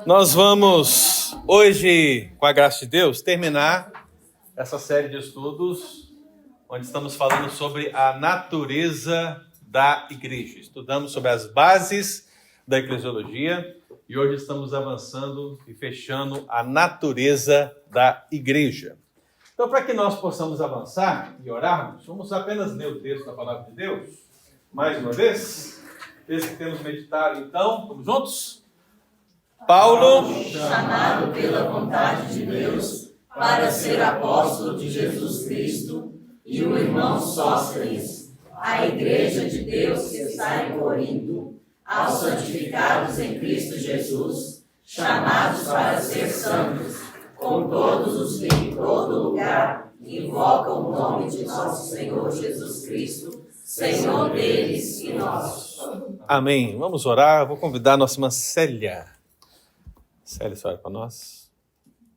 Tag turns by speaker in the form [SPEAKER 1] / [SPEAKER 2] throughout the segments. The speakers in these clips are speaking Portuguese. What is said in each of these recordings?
[SPEAKER 1] Nós vamos hoje, com a graça de Deus, terminar essa série de estudos onde estamos falando sobre a natureza da igreja. Estudamos sobre as bases da eclesiologia e hoje estamos avançando e fechando a natureza da igreja. Então, para que nós possamos avançar e orarmos, vamos apenas ler o texto da palavra de Deus, mais uma vez. Esse que temos meditado, então, vamos juntos? Paulo,
[SPEAKER 2] chamado pela vontade de Deus para ser apóstolo de Jesus Cristo, e o irmão Sóstenes, a igreja de Deus que está em Corinto, aos santificados em Cristo Jesus, chamados para ser santos, com todos os que em todo lugar invocam o nome de nosso Senhor Jesus Cristo, Senhor deles e nosso.
[SPEAKER 1] Amém. Vamos orar. Eu vou convidar a nossa irmã Célia. Célia, você ora para nós.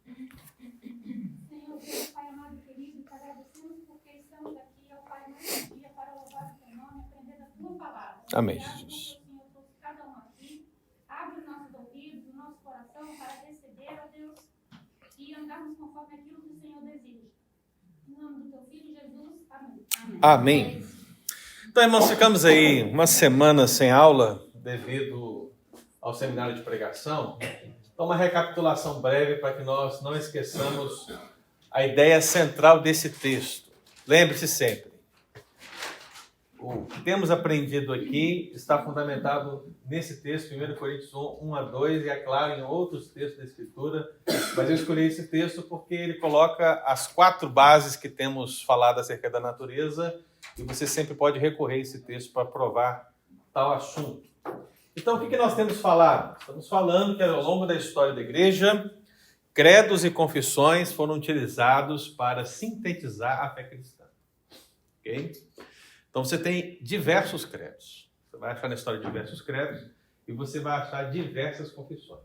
[SPEAKER 3] Senhor Deus, Pai amado e querido, te agradecemos porque estamos aqui, ó Pai, mais um dia para louvar o teu nome, aprender da tua palavra.
[SPEAKER 1] Amém,
[SPEAKER 3] Obrigado,
[SPEAKER 1] Jesus.
[SPEAKER 3] Senhor, por cada um aqui. Abre os nossos ouvidos, o nosso coração para receber, ó Deus, e andarmos conforme aquilo que o Senhor deseja. Em nome do teu Filho Jesus, amém.
[SPEAKER 1] Amém. Então, irmãos, ficamos aí uma semana sem aula devido ao seminário de pregação. Então, uma recapitulação breve para que nós não esqueçamos a ideia central desse texto. Lembre-se sempre, o que temos aprendido aqui está fundamentado nesse texto, 1 Coríntios 1 a 2, e é claro em outros textos da Escritura, mas eu escolhi esse texto porque ele coloca as 4 bases que temos falado acerca da natureza, e você sempre pode recorrer a esse texto para provar tal assunto. Então, o que nós temos falado? Estamos falando que ao longo da história da igreja, credos e confissões foram utilizados para sintetizar a fé cristã. Ok? Então, você tem diversos credos. Você vai achar na história diversos credos e você vai achar diversas confissões.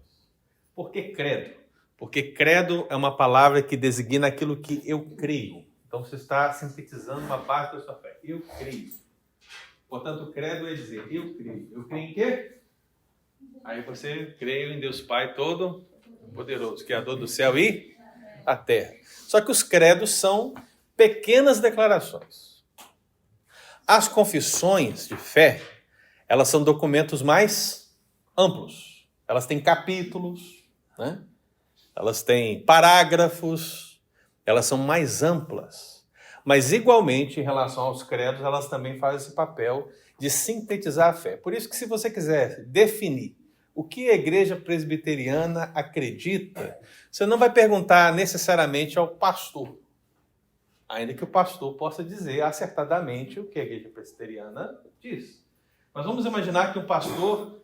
[SPEAKER 1] Por que credo? Porque credo é uma palavra que designa aquilo que eu creio. Então, você está sintetizando uma parte da sua fé. Eu creio. Portanto, credo é dizer, eu creio. Eu creio em quê? Aí você crê em Deus Pai Todo-Poderoso, Criador do céu e a terra. Só que os credos são pequenas declarações. As confissões de fé, elas são documentos mais amplos. Elas têm capítulos, né? Elas têm parágrafos, elas são mais amplas. Mas, igualmente, em relação aos credos, elas também fazem esse papel de sintetizar a fé. Por isso que, se você quiser definir o que a igreja presbiteriana acredita, você não vai perguntar necessariamente ao pastor, ainda que o pastor possa dizer acertadamente o que a igreja presbiteriana diz. Mas vamos imaginar que um pastor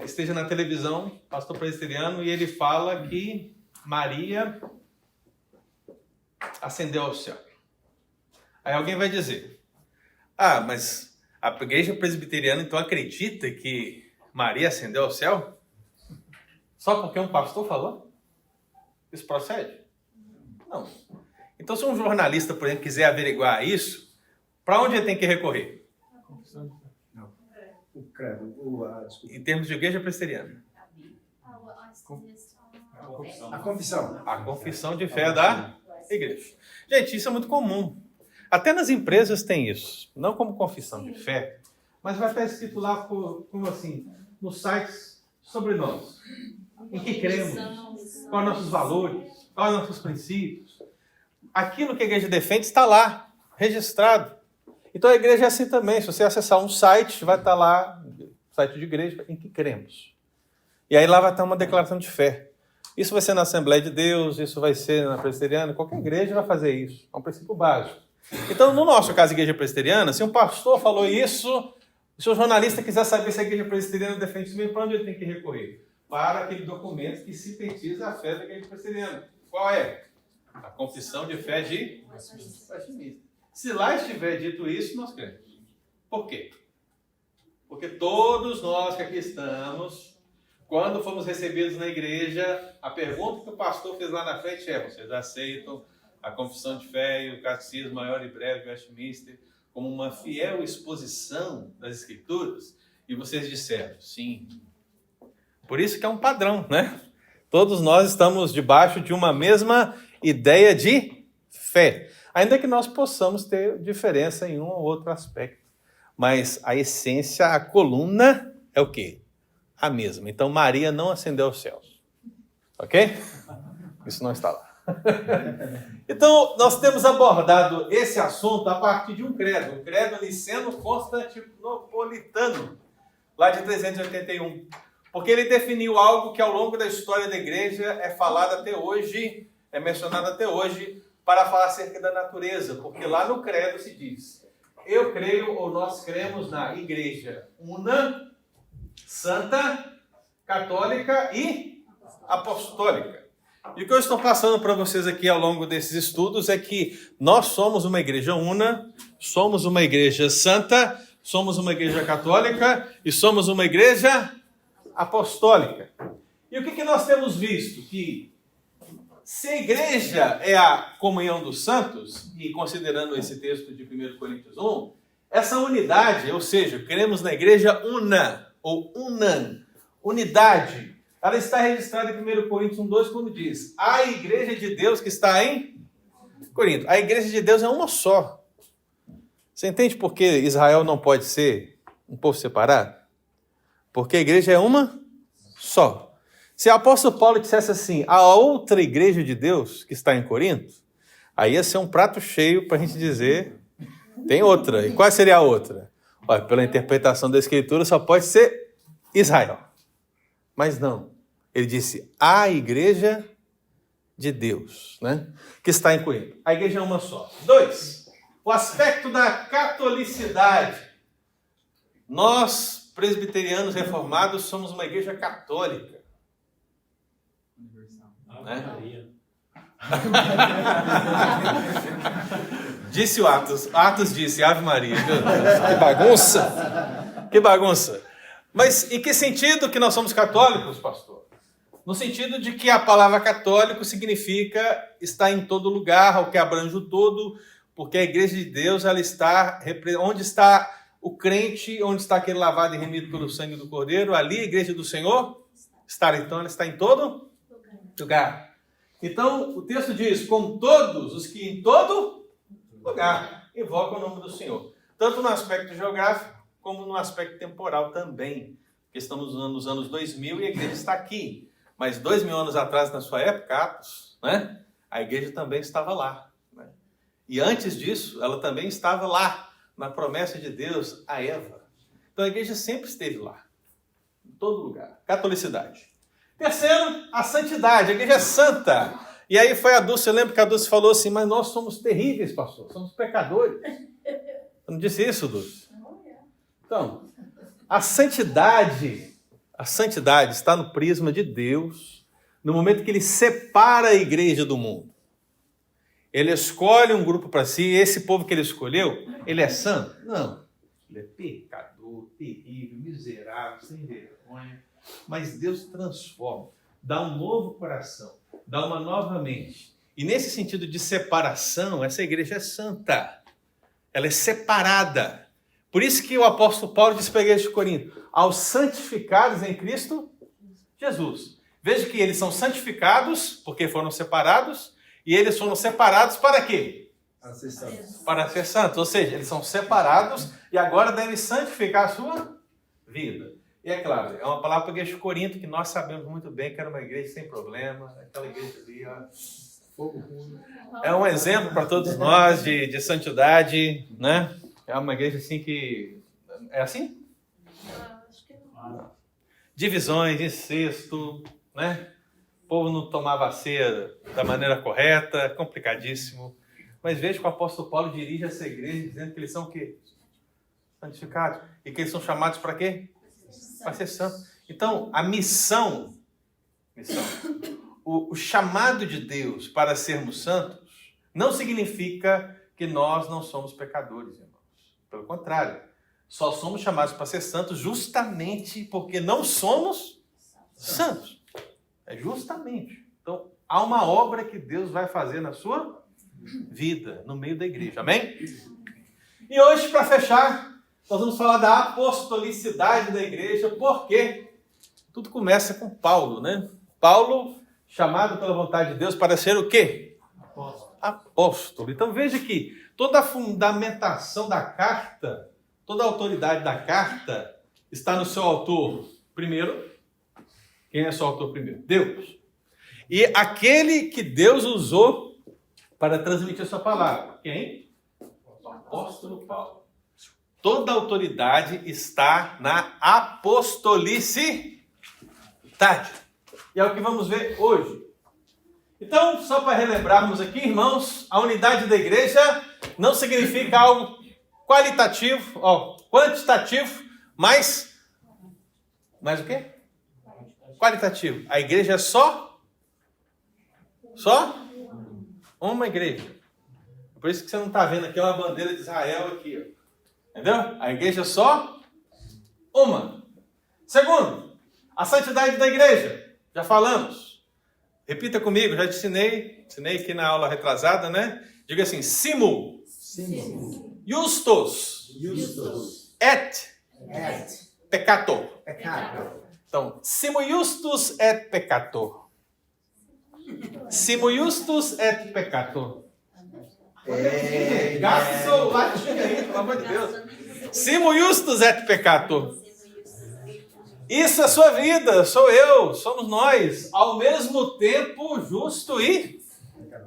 [SPEAKER 1] esteja na televisão, pastor presbiteriano, e ele fala que Maria ascendeu ao céu. Aí alguém vai dizer, mas a igreja presbiteriana então acredita que Maria ascendeu ao céu? Só porque um pastor falou? Isso procede? Não. Então, se um jornalista, por exemplo, quiser averiguar isso, para onde ele tem que recorrer?
[SPEAKER 4] Não. O credo.
[SPEAKER 1] Em termos de igreja presbiteriana.
[SPEAKER 4] A confissão.
[SPEAKER 1] A confissão de fé da igreja. Gente, isso é muito comum. Até nas empresas tem isso. Não como confissão de fé, mas vai estar escrito lá como assim, nos sites sobre nós. Em que cremos, quais nossos valores, quais nossos princípios. Aquilo que a igreja defende está lá, registrado. Então a igreja é assim também. Se você acessar um site, vai estar lá, site de igreja, em que cremos. E aí lá vai estar uma declaração de fé. Isso vai ser na Assembleia de Deus, isso vai ser na presbiteriana, qualquer igreja vai fazer isso. É um princípio básico. Então, no nosso caso, a igreja presbiteriana, se um pastor falou isso, se o jornalista quiser saber se a igreja presbiteriana defende isso mesmo, para onde ele tem que recorrer? Para aquele documento que sintetiza a fé da igreja presbiteriana. Qual é? A confissão de fé de Westminster. Se lá estiver dito isso, nós cremos. Por quê? Porque todos nós que aqui estamos, quando fomos recebidos na igreja, a pergunta que o pastor fez lá na frente é: vocês aceitam a confissão de fé e o catecismo maior e breve de Westminster como uma fiel exposição das Escrituras? E vocês disseram, sim. Por isso que é um padrão, né? Todos nós estamos debaixo de uma mesma ideia de fé. Ainda que nós possamos ter diferença em um ou outro aspecto. Mas a essência, a coluna é o quê? A mesma. Então Maria não ascendeu aos céus. Ok? Isso não está lá. Então, nós temos abordado esse assunto a partir de um credo niceno-constantinopolitano, lá de 381. Porque ele definiu algo que ao longo da história da igreja é falado até hoje, é mencionado até hoje, para falar acerca da natureza. Porque lá no credo se diz: eu creio, ou nós cremos na igreja una, santa, católica e apostólica. E o que eu estou passando para vocês aqui ao longo desses estudos é que nós somos uma igreja una, somos uma igreja santa, somos uma igreja católica e somos uma igreja apostólica. E o que nós temos visto? Que se a igreja é a comunhão dos santos, e considerando esse texto de 1 Coríntios 1, essa unidade, ou seja, queremos na igreja una, ou unan, unidade, ela está registrada em 1 Coríntios 1:2, quando diz: a igreja de Deus que está em Corinto. A igreja de Deus é uma só. Você entende por que Israel não pode ser um povo separado? Porque a igreja é uma só. Se o apóstolo Paulo dissesse assim: a outra igreja de Deus que está em Corinto, aí ia ser um prato cheio para a gente dizer: tem outra. E qual seria a outra? Olha, pela interpretação da Escritura, só pode ser Israel. Mas não. Ele disse: a igreja de Deus, né, que está em Corinto. A igreja é uma só. 2. O aspecto da catolicidade. Nós, presbiterianos reformados, somos uma igreja católica. Né? Disse o Atos. Atos disse: Ave Maria. Que bagunça. Que bagunça. Mas em que sentido que nós somos católicos, pastor? No sentido de que a palavra católico significa estar em todo lugar, o que abrange o todo, porque a igreja de Deus, ela está onde está o crente, onde está aquele lavado e remido pelo sangue do Cordeiro, ali a igreja do Senhor está. Então ela está em todo lugar. Então o texto diz: com todos os que em todo lugar invocam o nome do Senhor. Tanto no aspecto geográfico, como no aspecto temporal também. Porque estamos nos anos 2000 e a igreja está aqui. Mas 2000 anos atrás, na sua época, Atos, né, a igreja também estava lá. Né? E antes disso, ela também estava lá, na promessa de Deus a Eva. Então a igreja sempre esteve lá, em todo lugar. Catolicidade. Terceiro, a santidade. A igreja é santa. E aí foi a Dulce, eu lembro que a Dulce falou assim: mas nós somos terríveis, pastor, somos pecadores. Eu não disse isso, Dulce? Então, a santidade está no prisma de Deus, no momento que ele separa a igreja do mundo. Ele escolhe um grupo para si, e esse povo que ele escolheu, ele é santo? Não. Ele é pecador, terrível, miserável, sem vergonha. Mas Deus transforma, dá um novo coração, dá uma nova mente. E nesse sentido de separação, essa igreja é santa. Ela é separada. Por isso que o apóstolo Paulo disse para a igreja de Corinto: aos santificados em Cristo Jesus. Veja que eles são santificados porque foram separados, e eles foram separados para quê? Para ser santos. Ou seja, eles são separados e agora devem santificar a sua vida. E é claro, é uma palavra para a igreja de Corinto que nós sabemos muito bem que era uma igreja sem problema. Aquela igreja ali, ó, é um exemplo para todos nós de santidade, né? É uma igreja assim que... É assim?
[SPEAKER 3] Acho que não.
[SPEAKER 1] Divisões, incesto, né? O povo não tomava a ceia da maneira correta, complicadíssimo. Mas veja que o apóstolo Paulo dirige essa igreja dizendo que eles são o quê? Santificados. E que eles são chamados para quê? Para ser santos. Então, a missão, o chamado de Deus para sermos santos, não significa que nós não somos pecadores, irmãos. Pelo contrário, só somos chamados para ser santos justamente porque não somos santos. É justamente. Então, há uma obra que Deus vai fazer na sua vida, no meio da igreja. Amém? E hoje, para fechar, nós vamos falar da apostolicidade da igreja. Por quê? Tudo começa com Paulo, né? Paulo, chamado pela vontade de Deus para ser o quê? Apóstolo. Então veja que toda a fundamentação da carta, toda a autoridade da carta está no seu autor primeiro. Quem é seu autor primeiro? Deus. E aquele que Deus usou para transmitir sua palavra. Quem? O apóstolo Paulo. Toda a autoridade está na apostolicidade. E é o que vamos ver hoje. Então, só para relembrarmos aqui, irmãos, a unidade da igreja não significa algo qualitativo, quantitativo, mas o quê? Qualitativo. A igreja é só uma igreja. Por isso que você não está vendo aqui uma bandeira de Israel aqui, ó. Entendeu? A igreja é só uma. Segundo, a santidade da igreja. Já falamos. Repita comigo, já te ensinei aqui na aula retrasada, né? Diga assim, simul, justus, et peccator. Então, simul justus et peccator. Simul justus et peccator. Gasta seu latim aí, pelo amor de Deus. Simul justus et peccator. Isso é sua vida, sou eu, somos nós, ao mesmo tempo justo e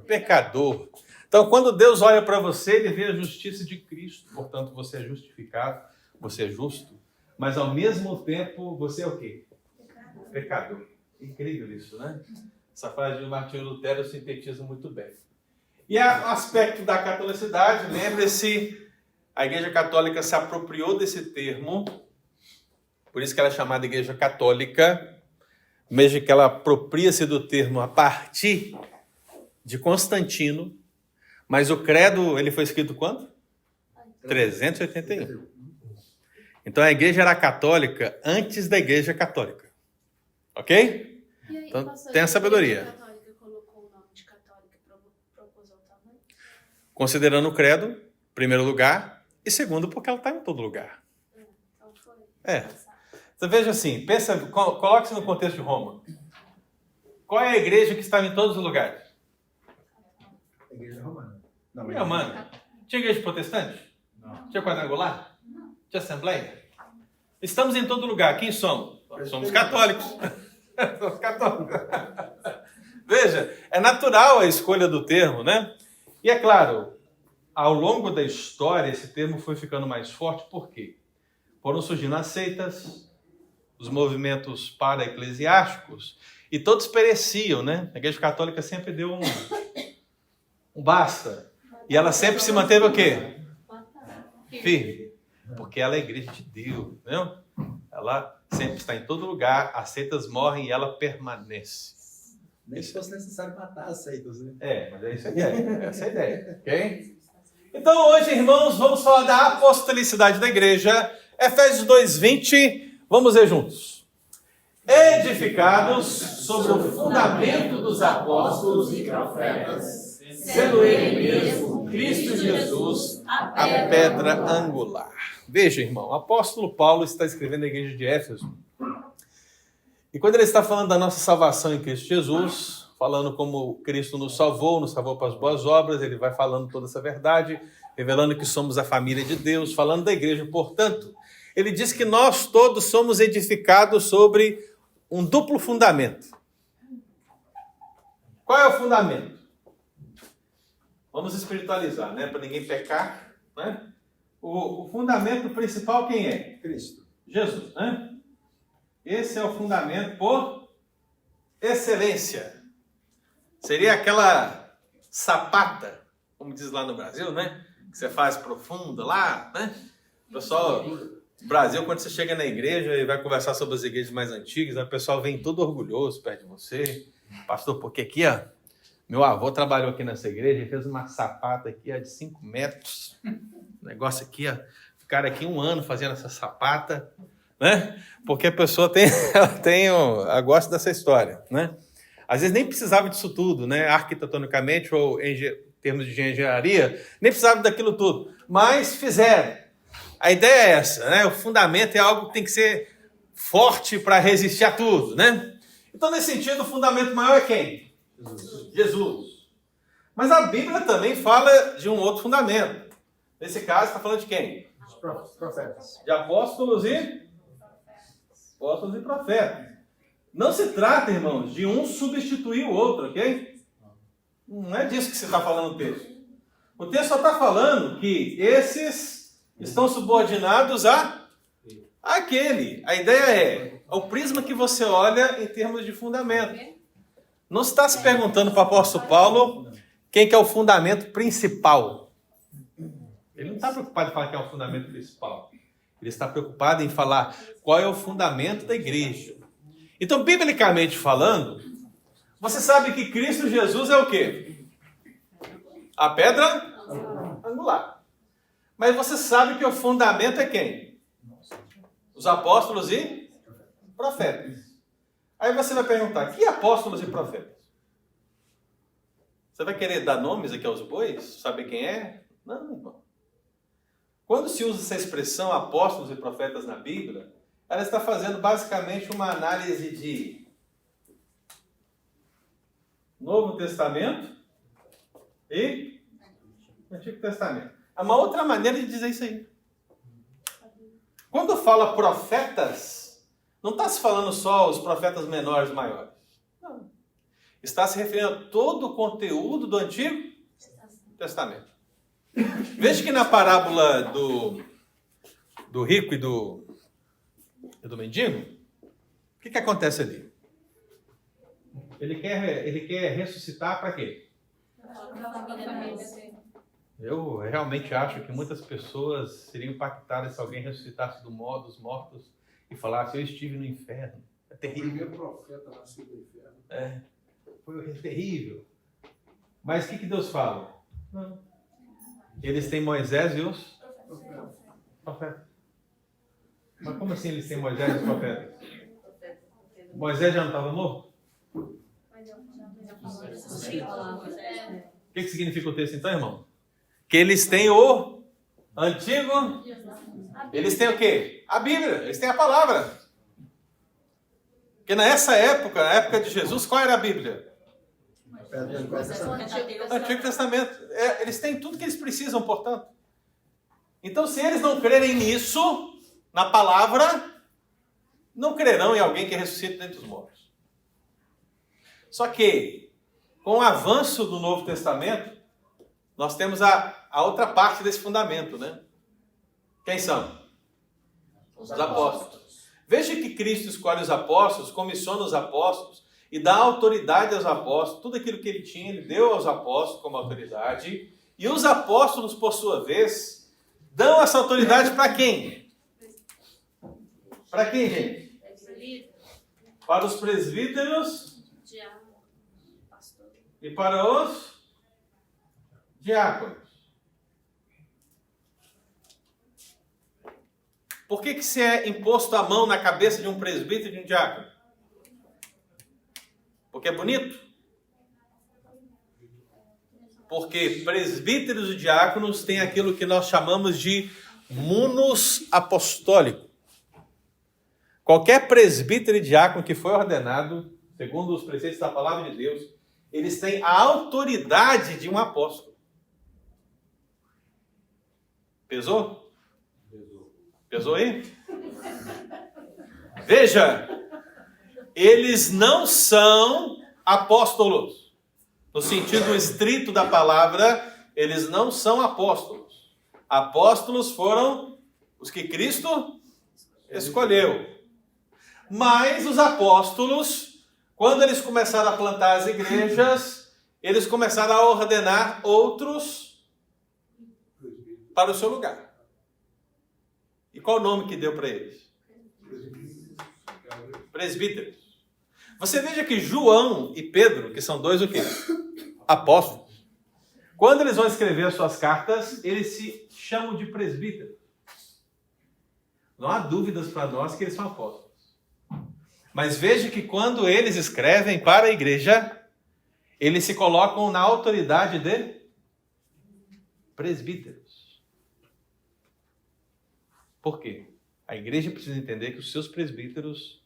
[SPEAKER 1] pecador. Então, quando Deus olha para você, ele vê a justiça de Cristo. Portanto, você é justificado, você é justo. Mas, ao mesmo tempo, você é o quê? Pecador. Incrível isso, né? Essa frase de Martinho Lutero sintetiza muito bem. E o aspecto da catolicidade, lembre-se, a Igreja Católica se apropriou desse termo, por isso que ela é chamada Igreja Católica, mesmo que ela apropria-se do termo a partir de Constantino, mas o credo, ele foi escrito quando? 381. Então a igreja era católica antes da Igreja Católica. Ok?
[SPEAKER 5] E aí,
[SPEAKER 1] Então
[SPEAKER 5] pastor,
[SPEAKER 1] tenha sabedoria.
[SPEAKER 5] A Igreja Católica colocou o nome de católica propositalmente?
[SPEAKER 1] Considerando o credo, em primeiro lugar, e segundo, porque ela está em todo lugar.
[SPEAKER 5] Então foi.
[SPEAKER 1] É. Então veja assim, coloque-se no contexto de Roma. Qual é a igreja que estava em todos os lugares?
[SPEAKER 4] A igreja romana. Não,
[SPEAKER 1] Não, mano. Tinha igreja protestante?
[SPEAKER 4] Não.
[SPEAKER 1] Tinha quadrangular? Tinha assembleia? Estamos em todo lugar. Quem somos? Somos católicos. Somos católicos. Veja, é natural a escolha do termo, né? E é claro, ao longo da história, esse termo foi ficando mais forte. Por quê? Foram surgindo as seitas, os movimentos para-eclesiásticos, e todos pereciam, né? A Igreja Católica sempre deu um basta. E ela sempre se manteve o quê? Firme. Porque ela é a igreja de Deus, entendeu? Ela sempre está em todo lugar, as seitas morrem e ela permanece.
[SPEAKER 4] Nem se fosse necessário matar as seitas, né?
[SPEAKER 1] É, mas é isso a ideia. Essa é a ideia, ok? Então hoje, irmãos, vamos falar da apostolicidade da igreja. Efésios 2:20, vamos ler juntos. Edificados sobre o fundamento dos apóstolos e profetas, sendo ele mesmo, Cristo Jesus, a pedra angular. Veja, irmão, o apóstolo Paulo está escrevendo a igreja de Éfeso. E quando ele está falando da nossa salvação em Cristo Jesus, falando como Cristo nos salvou para as boas obras, ele vai falando toda essa verdade, revelando que somos a família de Deus, falando da igreja. Portanto, ele diz que nós todos somos edificados sobre um duplo fundamento. Qual é o fundamento? Vamos espiritualizar, né? Para ninguém pecar, né? O fundamento principal quem é?
[SPEAKER 4] Cristo.
[SPEAKER 1] Jesus, né? Esse é o fundamento por excelência. Seria aquela sapata, como diz lá no Brasil, né? Que você faz profunda lá, né? Pessoal, no Brasil, quando você chega na igreja e vai conversar sobre as igrejas mais antigas, o pessoal vem todo orgulhoso perto de você. Pastor, porque aqui, ó, meu avô trabalhou aqui nessa igreja e fez uma sapata aqui, ó, de 5 metros. Negócio aqui, ó. Ficaram aqui 1 ano fazendo essa sapata, né? Porque a pessoa ela gosta dessa história, né? Às vezes nem precisava disso tudo, né? Arquitetonicamente ou em termos de engenharia, nem precisava daquilo tudo. Mas fizeram. A ideia é essa, né? O fundamento é algo que tem que ser forte para resistir a tudo, né? Então, nesse sentido, o fundamento maior é quem? Jesus. Mas a Bíblia também fala de um outro fundamento. Nesse caso, está falando de quem?
[SPEAKER 4] Os profetas.
[SPEAKER 1] De apóstolos e profetas. Não se trata, irmãos, de um substituir o outro, ok? Não é disso que você está falando no texto. O texto só está falando que esses estão subordinados àquele. A ideia é o prisma que você olha em termos de fundamento. Não se está se perguntando para o apóstolo Paulo quem que é o fundamento principal. Ele não está preocupado em falar quem é o fundamento principal. Ele está preocupado em falar qual é o fundamento da igreja. Então, biblicamente falando, você sabe que Cristo Jesus é o quê? A pedra angular. Mas você sabe que o fundamento é quem? Os apóstolos e profetas. Aí você vai perguntar, que apóstolos e profetas? Você vai querer dar nomes aqui aos bois? Saber quem é? Não, irmão. Quando se usa essa expressão apóstolos e profetas na Bíblia, ela está fazendo basicamente uma análise de Novo Testamento e Antigo Testamento. É uma outra maneira de dizer isso aí. Quando fala profetas, não está se falando só os profetas menores e maiores. Não. Está se referindo a todo o conteúdo do Antigo Testamento. Veja que na parábola do rico e do mendigo, o que acontece ali? Ele quer ressuscitar para quê? Eu realmente acho que muitas pessoas seriam impactadas se alguém ressuscitasse dos mortos e falasse, eu estive no inferno. É terrível.
[SPEAKER 6] O primeiro profeta nasceu do inferno.
[SPEAKER 1] Foi terrível. Mas o que Deus fala? Não. Eles têm Moisés e os profetas. Mas como assim eles têm Moisés e os profetas? Moisés já não estava morto? O que significa o texto então, irmão? Que eles têm o Antigo... Eles têm o quê? A Bíblia, eles têm a palavra. Porque nessa época, na época de Jesus, qual era a Bíblia? O Antigo Testamento. Eles têm tudo que eles precisam, portanto. Então, se eles não crerem nisso, na palavra, não crerão em alguém que ressuscita dentre os mortos. Só que, com o avanço do Novo Testamento, nós temos a outra parte desse fundamento, né? Quem são? Os apóstolos. Veja que Cristo escolhe os apóstolos, comissiona os apóstolos e dá autoridade aos apóstolos. Tudo aquilo que ele tinha, ele deu aos apóstolos como autoridade. E os apóstolos, por sua vez, dão essa autoridade para quem? Para quem, gente? Para os presbíteros e para os diáconos. Por que se é imposto a mão na cabeça de um presbítero e de um diácono? Porque é bonito? Porque presbíteros e diáconos têm aquilo que nós chamamos de munus apostólico. Qualquer presbítero e diácono que foi ordenado, segundo os preceitos da palavra de Deus, eles têm a autoridade de um apóstolo. Pesou? Pesou aí? Veja, eles não são apóstolos. No sentido estrito da palavra, eles não são apóstolos. Apóstolos foram os que Cristo escolheu. Mas os apóstolos, quando eles começaram a plantar as igrejas, eles começaram a ordenar outros para o seu lugar. E qual o nome que deu para eles? Presbíteros. Você veja que João e Pedro, que são dois o quê? Apóstolos. Quando eles vão escrever as suas cartas, eles se chamam de presbíteros. Não há dúvidas para nós que eles são apóstolos. Mas veja que quando eles escrevem para a igreja, eles se colocam na autoridade de presbíteros. Por quê? A igreja precisa entender que os seus presbíteros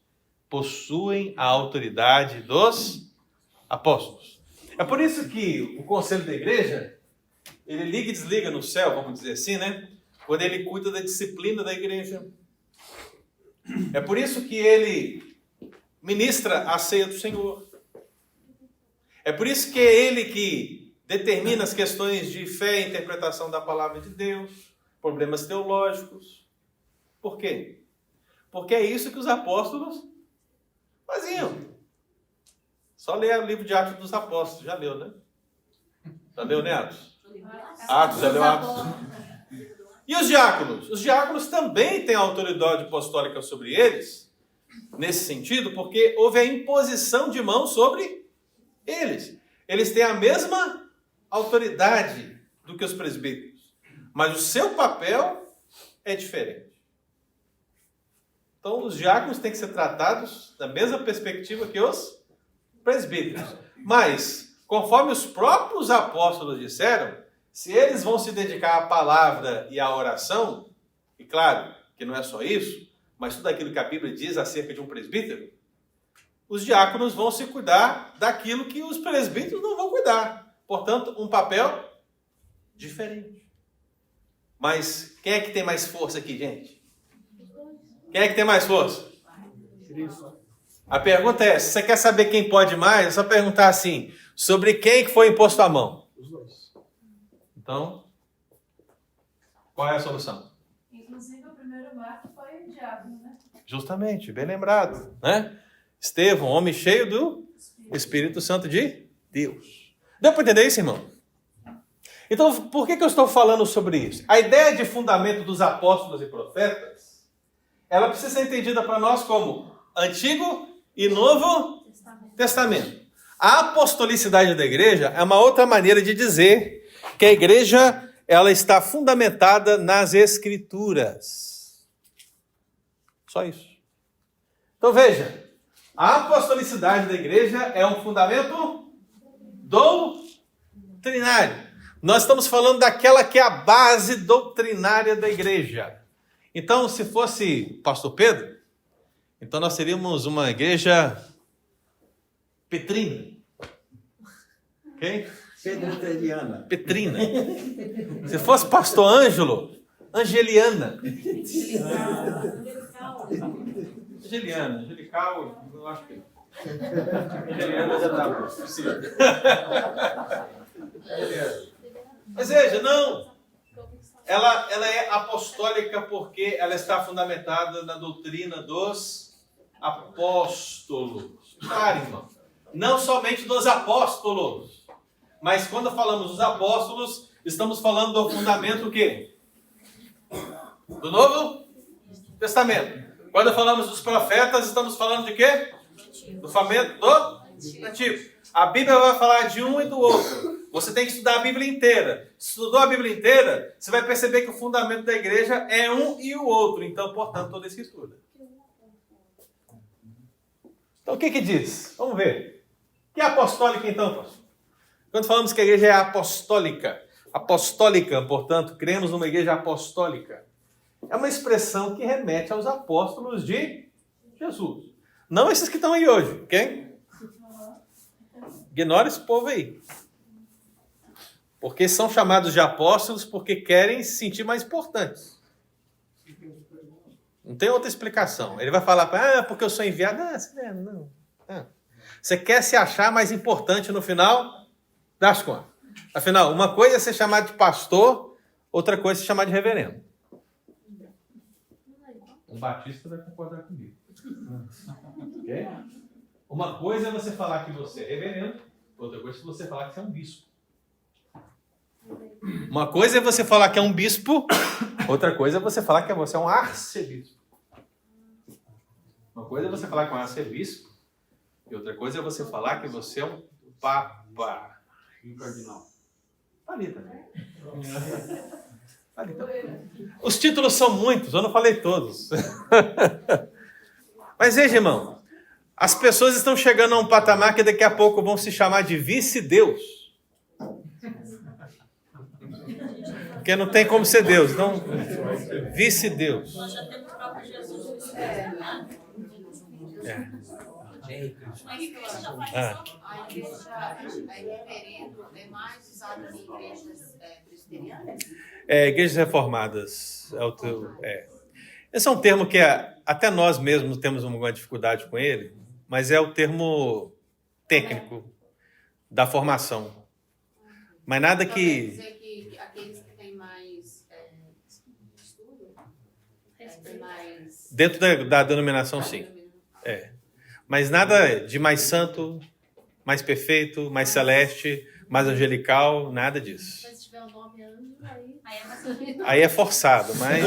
[SPEAKER 1] possuem a autoridade dos apóstolos. É por isso que o conselho da igreja, ele liga e desliga no céu, vamos dizer assim, né? Quando ele cuida da disciplina da igreja. É por isso que ele ministra a ceia do Senhor. É por isso que é ele que determina as questões de fé e interpretação da palavra de Deus, problemas teológicos. Por quê? Porque é isso que os apóstolos faziam. Só ler o livro de Atos dos Apóstolos. Já leu, né? Já leu, né, Atos? Atos, já leu Atos? E os diáconos? Os diáconos também têm autoridade apostólica sobre eles, nesse sentido, porque houve a imposição de mãos sobre eles. Eles têm a mesma autoridade do que os presbíteros, mas o seu papel é diferente. Então, os diáconos têm que ser tratados da mesma perspectiva que os presbíteros. Mas, conforme os próprios apóstolos disseram, se eles vão se dedicar à palavra e à oração, e claro que não é só isso, mas tudo aquilo que a Bíblia diz acerca de um presbítero, os diáconos vão se cuidar daquilo que os presbíteros não vão cuidar. Portanto, um papel diferente. Mas quem é que tem mais força aqui, gente? Quem é que tem mais força? A pergunta é, se você quer saber quem pode mais, é só perguntar assim, sobre quem que foi imposto a mão?
[SPEAKER 6] Os dois.
[SPEAKER 1] Então, qual é a solução?
[SPEAKER 5] Inclusive, o primeiro marco foi o diácono, né?
[SPEAKER 1] Justamente, bem lembrado, né? Estevão, homem cheio do Espírito Santo de Deus. Deu para entender isso, irmão? Então, por que eu estou falando sobre isso? A ideia de fundamento dos apóstolos e profetas, ela precisa ser entendida para nós como Antigo e Novo Testamento. A apostolicidade da igreja é uma outra maneira de dizer que a igreja ela está fundamentada nas Escrituras. Só isso. Então veja, a apostolicidade da igreja é um fundamento doutrinário. Nós estamos falando daquela que é a base doutrinária da igreja. Então, se fosse pastor Pedro, então nós seríamos uma igreja petrina. Ok?
[SPEAKER 4] Pedriteriana.
[SPEAKER 1] Petrina. Se fosse pastor Ângelo, angeliana. Angeliana, angelical, eu acho que angeliana já dá possível. Mas veja, não. Ela é apostólica porque ela está fundamentada na doutrina dos apóstolos. Claro, irmão. Não somente dos apóstolos, mas quando falamos dos apóstolos, estamos falando do fundamento o quê? Do Novo Testamento. Quando falamos dos profetas, estamos falando de quê? Do fundamento do Antigo. A Bíblia vai falar de um e do outro. Você tem que estudar a Bíblia inteira. Se estudou a Bíblia inteira, você vai perceber que o fundamento da igreja é um e o outro. Então, portanto, toda a Escritura. Então, o que diz? Vamos ver. O que é apostólica, então, pastor? Quando falamos que a igreja é apostólica, portanto, cremos numa igreja apostólica, é uma expressão que remete aos apóstolos de Jesus. Não esses que estão aí hoje, ok? Ignora esse povo aí. Porque são chamados de apóstolos porque querem se sentir mais importantes. Não tem outra explicação. Ele vai falar, porque eu sou enviado. Não. Você quer se achar mais importante no final das contas. Afinal, uma coisa é ser chamado de pastor, outra coisa é ser chamado de reverendo. Um batista vai concordar comigo. Okay? Uma coisa é você falar que você é reverendo, outra coisa é você falar que você é um bispo. Uma coisa é você falar que é um bispo, outra coisa é você falar que você é um arcebispo. Uma coisa é você falar que é um arcebispo, e outra coisa é você falar que você é um papa.
[SPEAKER 6] E o cardinal.
[SPEAKER 1] Ali também. Ali também. Os títulos são muitos, eu não falei todos. Mas veja, irmão, as pessoas estão chegando a um patamar que daqui a pouco vão se chamar de vice-deus. Porque não tem como ser Deus, então, vice-deus.
[SPEAKER 2] Nós já temos o próprio Jesus. A igreja reverendo é mais usada em igrejas presbiterianas?
[SPEAKER 1] Igrejas reformadas. Esse é um termo que até nós mesmos temos uma dificuldade com ele, mas é o termo técnico da formação. Mas nada
[SPEAKER 2] Quer
[SPEAKER 1] que...
[SPEAKER 2] dizer que aqueles que têm mais estudo, têm mais...
[SPEAKER 1] Dentro da denominação, sim. Mas nada de mais santo, mais perfeito, mais celeste, mais angelical, nada disso.
[SPEAKER 5] Mas se tiver o nome anjo,
[SPEAKER 1] Aí é forçado, mas...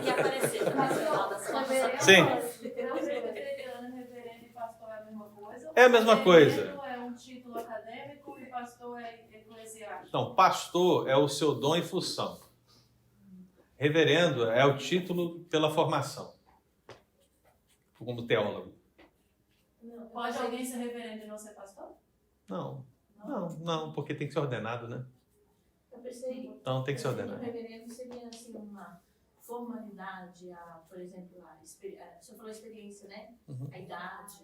[SPEAKER 2] Que aparecer no final das contas.
[SPEAKER 1] Sim.
[SPEAKER 7] Reverendo e pastor é a mesma coisa?
[SPEAKER 1] É a mesma coisa.
[SPEAKER 7] Reverendo é um título acadêmico e pastor é eclesiástico.
[SPEAKER 1] Então, pastor é o seu dom e função. Reverendo é o título pela formação, como teólogo.
[SPEAKER 7] Pode alguém ser reverendo e não ser pastor?
[SPEAKER 1] Não, porque tem que ser ordenado, né?
[SPEAKER 8] Eu pensei,
[SPEAKER 1] Então tem que ser ordenado.
[SPEAKER 8] O reverendo seria assim uma formalidade, por exemplo, você falou a experiência, né?
[SPEAKER 1] Uhum.
[SPEAKER 8] A idade.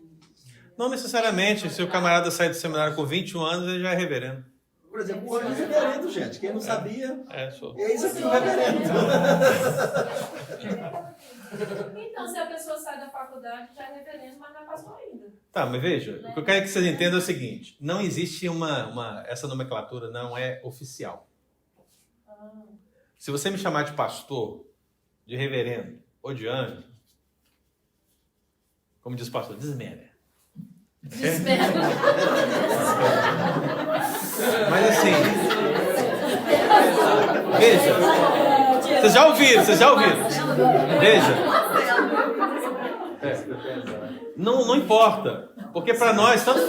[SPEAKER 1] Não necessariamente. Se o camarada sair do seminário com 21 anos, ele já é reverendo.
[SPEAKER 4] Por exemplo, o anjo é reverendo, gente. Quem não sabia,
[SPEAKER 1] Sou.
[SPEAKER 4] é isso aqui o reverendo.
[SPEAKER 7] Então, se a pessoa sai da faculdade, já é reverendo, mas não é pastor ainda.
[SPEAKER 1] Tá, mas veja, o que eu quero que vocês entendam é o seguinte: não existe essa nomenclatura não é oficial. Se você me chamar de pastor, de reverendo ou de anjo, como diz o pastor, desmere. Mas assim, veja, vocês já ouviram. Veja, não importa, porque para nós tanto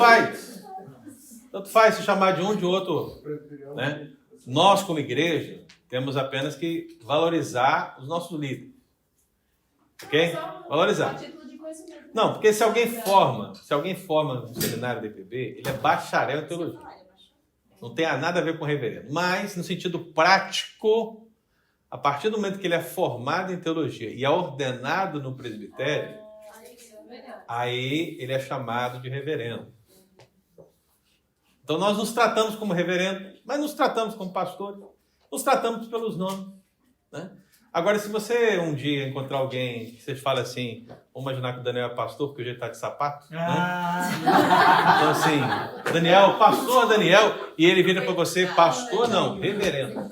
[SPEAKER 1] faz se chamar de um de outro, né? Nós como igreja temos apenas que valorizar os nossos líderes, ok? Valorizar. Não, porque se alguém forma no seminário do IPB, ele é bacharel em teologia. Não tem nada a ver com reverendo. Mas, no sentido prático, a partir do momento que ele é formado em teologia e é ordenado no presbitério, aí ele é chamado de reverendo. Então, nós nos tratamos como reverendo, mas nos tratamos como pastores, nos tratamos pelos nomes, né? Agora, se você um dia encontrar alguém que você fala assim, vamos imaginar que o Daniel é pastor, porque hoje ele está de sapato, né? Então assim, Daniel, pastor Daniel, e ele vira para você, pastor não, reverendo.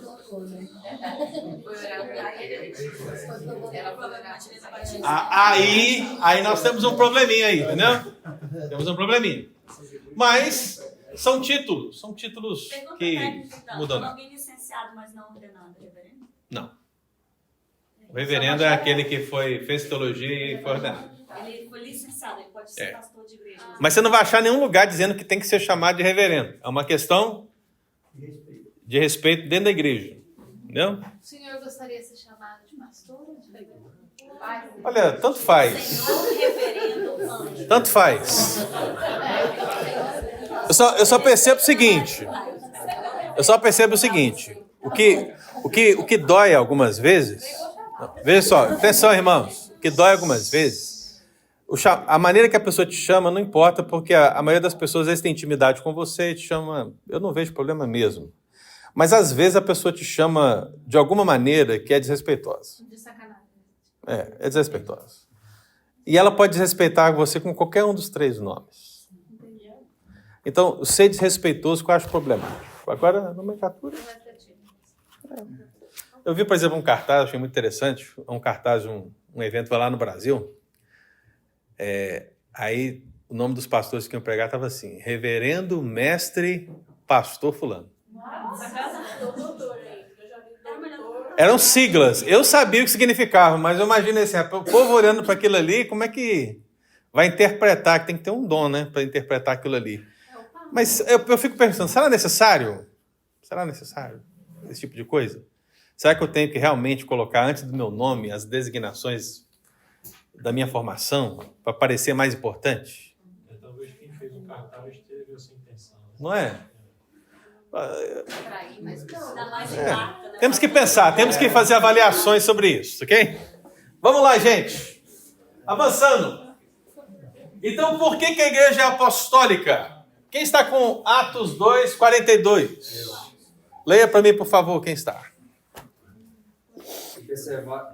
[SPEAKER 1] Aí nós temos um probleminha aí, entendeu? Temos um probleminha. Mas são títulos que mudam.
[SPEAKER 2] Não. Alguém licenciado, mas não ordenado, reverendo?
[SPEAKER 1] Não. O reverendo é aquele que fez teologia e foi ordenado.
[SPEAKER 2] Ele foi licenciado, ele pode ser pastor de igreja.
[SPEAKER 1] Mas você não vai achar nenhum lugar dizendo que tem que ser chamado de reverendo. É uma questão de respeito dentro da igreja. Entendeu?
[SPEAKER 5] O senhor gostaria de ser chamado de pastor ou de reverendo?
[SPEAKER 1] Olha, tanto faz.
[SPEAKER 2] Senhor, reverendo, anjo.
[SPEAKER 1] Tanto faz. Eu só percebo o seguinte. O que dói algumas vezes... Veja só, atenção, irmãos. O que dói algumas vezes... A maneira que a pessoa te chama não importa, porque a maioria das pessoas às vezes tem intimidade com você e te chama... Eu não vejo problema mesmo. Mas às vezes a pessoa te chama de alguma maneira que é desrespeitosa.
[SPEAKER 5] De sacanagem.
[SPEAKER 1] É desrespeitosa. E ela pode desrespeitar você com qualquer um dos 3 nomes. Então, ser desrespeitoso que eu acho problemático. Agora, a nomenclatura... Eu vi, por exemplo, um cartaz, achei muito interessante, um cartaz de um evento lá no Brasil. Aí, o nome dos pastores que iam pregar estava assim, Reverendo Mestre Pastor Fulano. Eram siglas. Eu sabia o que significava, mas eu imagino assim, o povo olhando para aquilo ali, como é que vai interpretar? Que tem que ter um dom, né, para interpretar aquilo ali. Mas eu fico pensando, será necessário? Será necessário esse tipo de coisa? Será que eu tenho que realmente colocar antes do meu nome as designações da minha formação para parecer mais importante?
[SPEAKER 6] Talvez quem fez o cartaz teve essa intenção.
[SPEAKER 1] Não é?
[SPEAKER 2] Temos
[SPEAKER 1] Temos que pensar, temos que fazer avaliações sobre isso, ok? Vamos lá, gente. Avançando. Então, por que a igreja é apostólica? Quem está com Atos 2, 42? Leia para mim, por favor, quem está.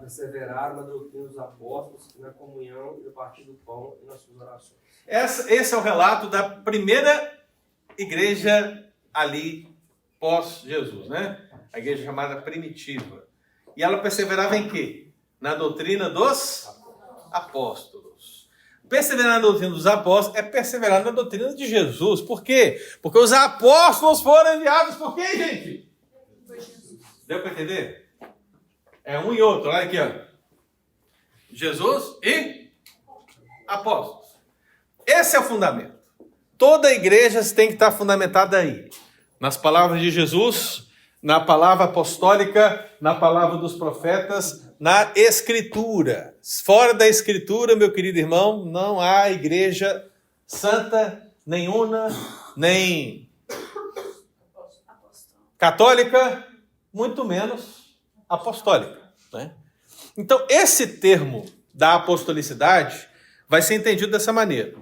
[SPEAKER 9] Perseveraram na doutrina dos apóstolos, na comunhão e no partir do pão e nas suas orações.
[SPEAKER 1] Esse é o relato da primeira igreja ali pós-Jesus, né? A igreja chamada primitiva. E ela perseverava em quê? Na doutrina dos apóstolos. Perseverar na doutrina dos apóstolos é perseverar na doutrina de Jesus. Por quê? Porque os apóstolos foram enviados por quem, gente? Deu para entender? É um e outro. Olha aqui, ó. Jesus e apóstolos. Esse é o fundamento. Toda a igreja tem que estar fundamentada aí. Nas palavras de Jesus, na palavra apostólica, na palavra dos profetas, na Escritura. Fora da Escritura, meu querido irmão, não há igreja santa, nem una, nem católica, muito menos apostólica, né? Então, esse termo da apostolicidade vai ser entendido dessa maneira.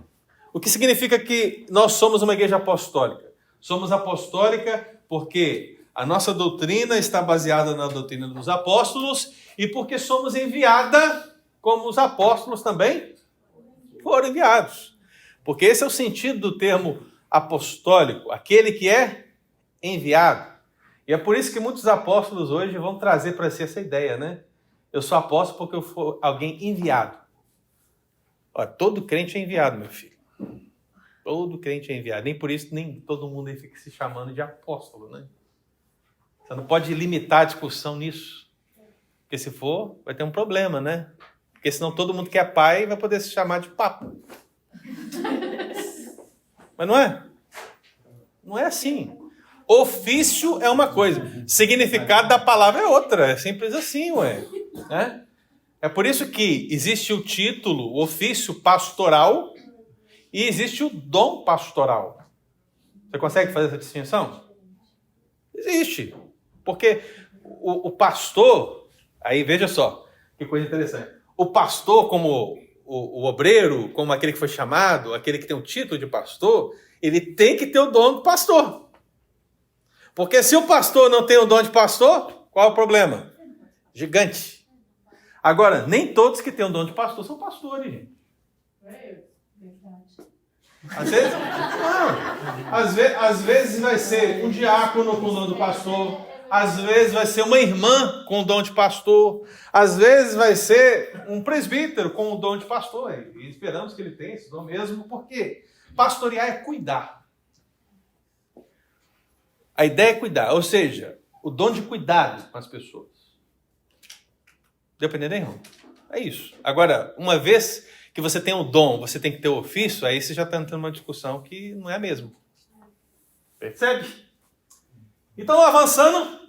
[SPEAKER 1] O que significa que nós somos uma igreja apostólica? Somos apostólica porque a nossa doutrina está baseada na doutrina dos apóstolos e porque somos enviada como os apóstolos também foram enviados. Porque esse é o sentido do termo apostólico, aquele que é enviado. E é por isso que muitos apóstolos hoje vão trazer para si essa ideia, né? Eu sou apóstolo porque eu fui alguém enviado. Olha, todo crente é enviado, meu filho. Todo crente é enviado. Nem por isso, nem todo mundo aí fica se chamando de apóstolo, né? Você não pode limitar a discussão nisso. Porque se for, vai ter um problema, né? Porque senão todo mundo que é pai vai poder se chamar de papa. Mas não é? Não é assim. Ofício é uma coisa. Significado da palavra é outra. É simples assim, ué. Né? É por isso que existe o título, o ofício pastoral, e existe o dom pastoral. Você consegue fazer essa distinção? Existe. Porque o pastor, aí veja só, que coisa interessante. O pastor, como o obreiro, como aquele que foi chamado, aquele que tem o título de pastor, ele tem que ter o dom de pastor. Porque se o pastor não tem o dom de pastor, qual é o problema? Gigante. Agora, nem todos que têm o dom de pastor são pastores, gente. Às vezes, não. Às vezes vai ser um diácono com o dom do pastor, às vezes vai ser uma irmã com o dom de pastor, às vezes vai ser um presbítero com o dom de pastor. E esperamos que ele tenha esse dom mesmo, porque pastorear é cuidar. A ideia é cuidar, ou seja, o dom de cuidado com as pessoas. Deu para entender, irmão? É isso. Agora, uma vez que você tem o dom, você tem que ter o ofício, aí você já está entrando numa discussão que não é a mesma. Percebe? Então, avançando,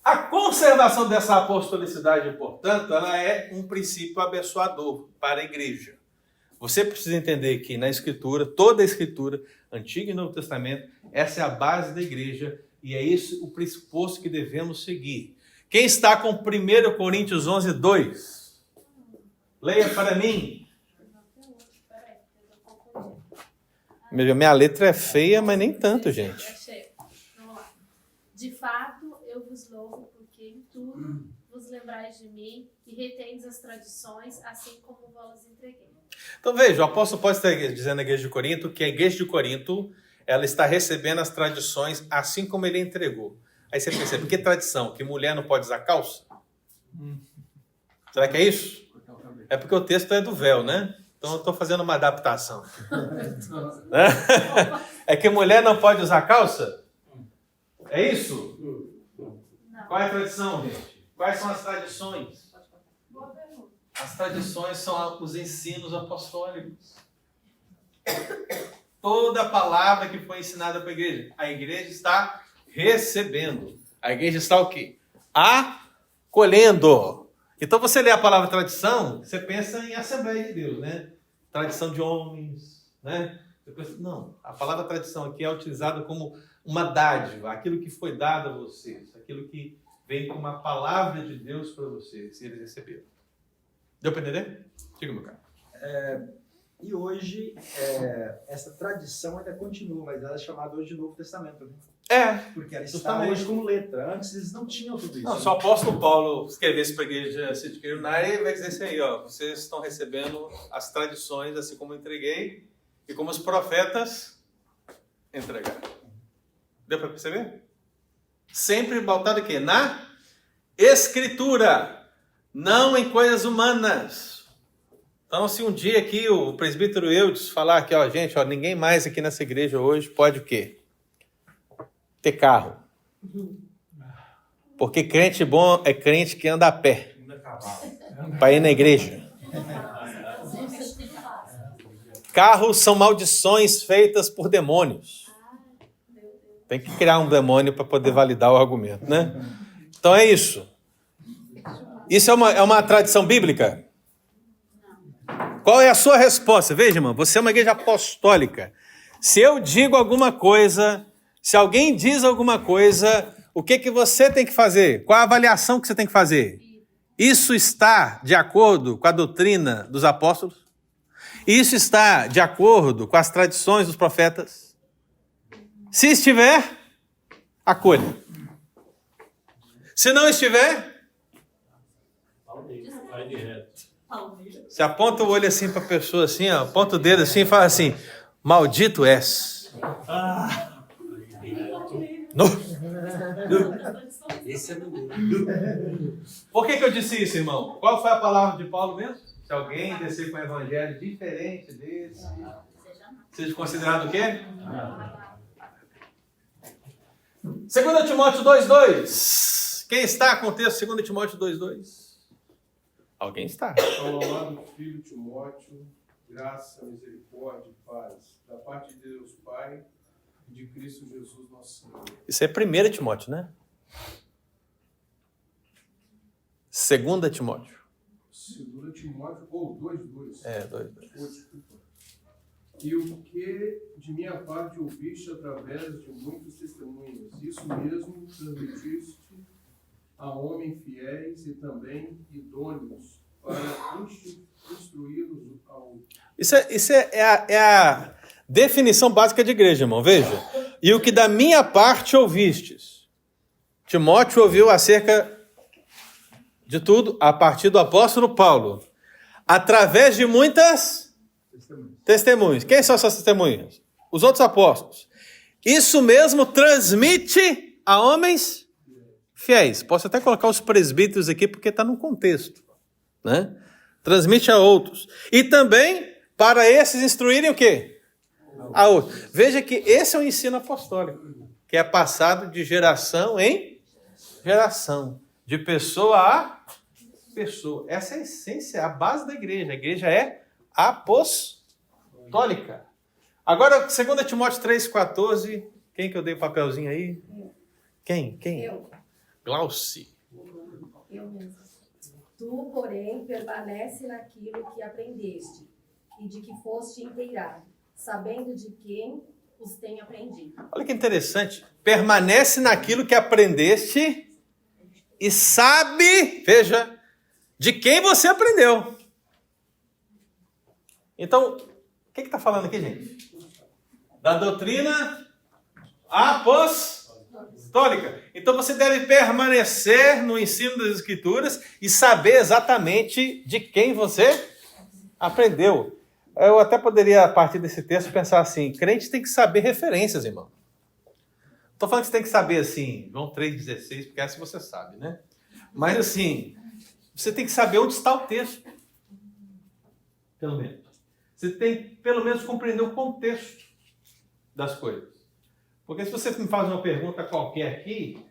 [SPEAKER 1] a conservação dessa apostolicidade, portanto, ela é um princípio abençoador para a igreja. Você precisa entender que na Escritura, toda a Escritura, Antigo e Novo Testamento, essa é a base da igreja e é isso o pressuposto que devemos seguir. Quem está com 1 Coríntios 11, 2? Leia para mim. Minha letra é feia, mas nem tanto, gente.
[SPEAKER 5] Vamos lá. De fato, eu vos louvo, porque em tudo vos lembrais de mim e retendes as tradições, assim como vos entreguei.
[SPEAKER 1] Então veja, o apóstolo Paulo está dizendo na igreja de Corinto que a igreja de Corinto ela está recebendo as tradições assim como ele entregou. Aí você percebe, que tradição? Que mulher não pode usar calça? Será que é isso? É porque o texto é do véu, né? Então eu estou fazendo uma adaptação. É que mulher não pode usar calça? É isso?
[SPEAKER 5] Não.
[SPEAKER 1] Qual é a tradição, gente? Quais são as tradições? As tradições são os ensinos apostólicos. Toda a palavra que foi ensinada para a igreja está recebendo. A igreja está o quê? Acolhendo. Então você lê a palavra tradição, você pensa em Assembleia de Deus, né? Tradição de homens, né? Você pensa, não, a palavra tradição aqui é utilizada como uma dádiva, aquilo que foi dado a vocês, aquilo que vem como uma palavra de Deus para vocês, e eles receberam. Deu para entender? Diga, meu cara.
[SPEAKER 4] E hoje, essa tradição ainda continua, mas ela é chamada hoje de Novo Testamento, né? Porque ela está
[SPEAKER 1] justamente.
[SPEAKER 4] hoje como letra. Antes eles não tinham tudo isso.
[SPEAKER 1] Não, se o apóstolo Paulo escrevesse para a igreja City Quirunari, ele vai dizer isso aí, ó, vocês estão recebendo as tradições assim como eu entreguei e como os profetas entregaram. Deu para perceber? Sempre pautado aqui na Escritura, não em coisas humanas. Então, se um dia aqui o presbítero Eudes falar que, ó, gente, ó, ninguém mais aqui nessa igreja hoje pode o quê? Ter carro. Porque crente bom é crente que anda a pé para ir na igreja. Carros são maldições feitas por demônios. Tem que criar um demônio para poder validar o argumento, né? Então é isso. Isso é uma tradição bíblica? Qual é a sua resposta? Veja, irmão, você é uma igreja apostólica. Se eu digo alguma coisa, se alguém diz alguma coisa, o que você tem que fazer? Qual a avaliação que você tem que fazer? Isso está de acordo com a doutrina dos apóstolos? Isso está de acordo com as tradições dos profetas? Se estiver, acolha. Se não estiver,
[SPEAKER 6] Vai de reto.
[SPEAKER 1] você aponta o olho assim para a pessoa, assim, ó, aponta o dedo assim e fala assim, maldito és.
[SPEAKER 9] Esse é do
[SPEAKER 1] Por que eu disse isso, irmão? Qual foi a palavra de Paulo mesmo? Se alguém descer com um evangelho diferente desse, seja considerado o quê? 2 Timóteo 2,2. Quem está com o texto 2 Timóteo 2,2? Alguém está.
[SPEAKER 10] Ao amado filho Timóteo, graça, misericórdia e paz, da parte de Deus Pai e de Cristo Jesus nosso Senhor.
[SPEAKER 1] Isso é 1 Timóteo, né? 2 Timóteo.
[SPEAKER 10] 2 Timóteo, ou 2,2.
[SPEAKER 1] 2,2.
[SPEAKER 10] E o que de minha parte ouviste através de muitos testemunhos, isso mesmo transmitiste a homens fiéis e também idôneos para instruí-los ao...
[SPEAKER 1] Isso é a definição básica de igreja, irmão. Veja. E o que da minha parte ouvistes. Timóteo ouviu acerca de tudo a partir do apóstolo Paulo. Através de muitas testemunhas. Quem são essas testemunhas? Os outros apóstolos. Isso mesmo transmite a homens fiéis. Posso até colocar os presbíteros aqui porque está no contexto, né? Transmite a outros. E também para esses instruírem o quê? A outros. Veja que esse é o ensino apostólico, que é passado de geração em geração, de pessoa a pessoa. Essa é a essência, a base da igreja. A igreja é apostólica. Agora, 2 Timóteo 3,14. Quem que eu dei o papelzinho aí? Quem?
[SPEAKER 2] Eu.
[SPEAKER 1] Glauci.
[SPEAKER 2] Eu mesmo. Tu, porém, permanece naquilo que aprendeste e de que foste inteirado, sabendo de quem os tem aprendido.
[SPEAKER 1] Olha que interessante. Permanece naquilo que aprendeste e sabe, veja, de quem você aprendeu. Então, o que está falando aqui, gente? Da doutrina apostólica. Então você deve permanecer no ensino das Escrituras e saber exatamente de quem você aprendeu. Eu até poderia, a partir desse texto, pensar assim, crente tem que saber referências, irmão. Estou falando que você tem que saber, assim, João 3,16, porque essa você sabe, né? Mas, assim, você tem que saber onde está o texto. Pelo menos. Você tem que, pelo menos, compreender o contexto das coisas. Porque se você me faz uma pergunta qualquer aqui,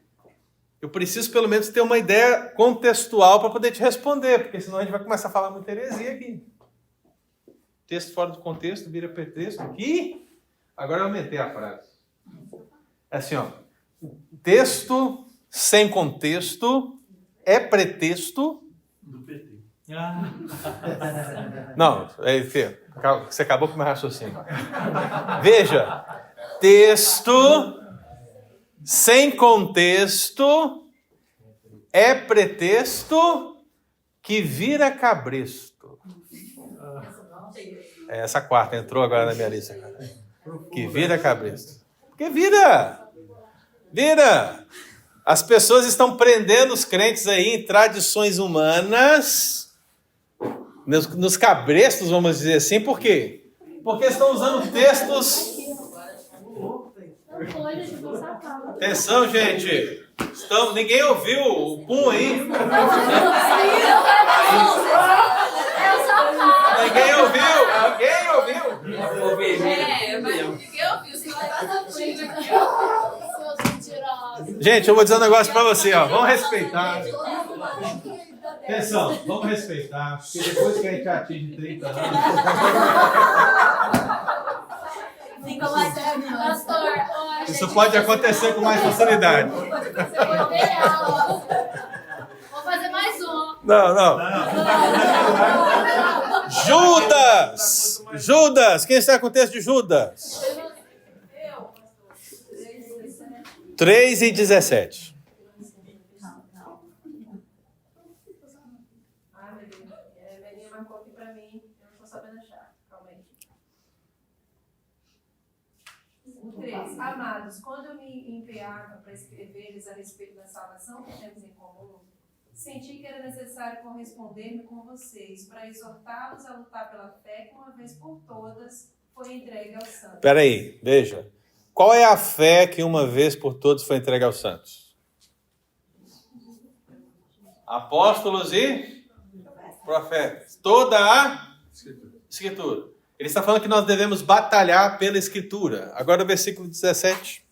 [SPEAKER 1] eu preciso, pelo menos, ter uma ideia contextual para poder te responder, porque senão a gente vai começar a falar muita heresia aqui. Texto fora do contexto, vira pretexto. E agora eu aumentei a frase. É assim, ó. Texto sem contexto é pretexto
[SPEAKER 6] Do PT.
[SPEAKER 1] Não, você acabou com o meu raciocínio. Veja, texto sem contexto é pretexto que vira cabresto. Essa quarta entrou agora na minha lista, cara. Que vira cabresto. Porque vira. As pessoas estão prendendo os crentes aí em tradições humanas, nos cabrestos, vamos dizer assim. Por quê? Porque estão usando textos... Atenção, gente. Ninguém ouviu o pum aí? Ninguém ouviu? Gente, eu vou dizer um negócio pra você, ó. Vamos respeitar. Atenção, vamos respeitar. Porque depois que a gente atinge 30 anos... Isso pode acontecer com mais facilidade.
[SPEAKER 5] Vou fazer mais um.
[SPEAKER 1] Não. Judas! Quem está com o texto de Judas? 3:17.
[SPEAKER 7] Belinha marcou aqui pra mim, eu não tô sabendo achar. Calma aí. 3. Amados, quando eu me empenhava para escrever-lhes a respeito da salvação que temos em comum, senti que era necessário corresponder-me com vocês para exortá-los a lutar pela fé que uma vez por todas foi entregue aos santos.
[SPEAKER 1] Espera aí, veja. Qual é a fé que uma vez por todas foi entregue aos santos? Apóstolos e profetas. Toda a Escritura. Ele está falando que nós devemos batalhar pela Escritura. Agora o versículo 17.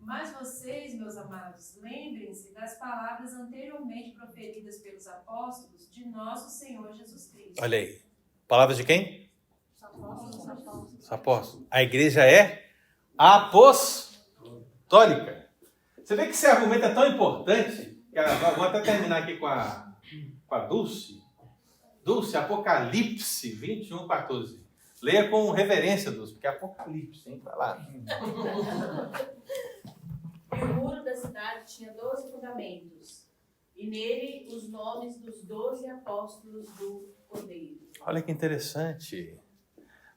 [SPEAKER 7] Mas vocês, meus amados, lembrem-se das palavras anteriormente proferidas pelos apóstolos de nosso Senhor Jesus Cristo.
[SPEAKER 1] Olha aí. Palavras de quem? Os apóstolos. A igreja é apostólica. Você vê que esse argumento é tão importante, que vou até terminar aqui com a Dulce. Dulce, Apocalipse 21:14. Leia com reverência, Dulce, porque é Apocalipse, hein? Vai lá.
[SPEAKER 8] E o muro da cidade tinha 12 fundamentos, e nele os nomes dos 12 apóstolos do Cordeiro.
[SPEAKER 1] Olha que interessante.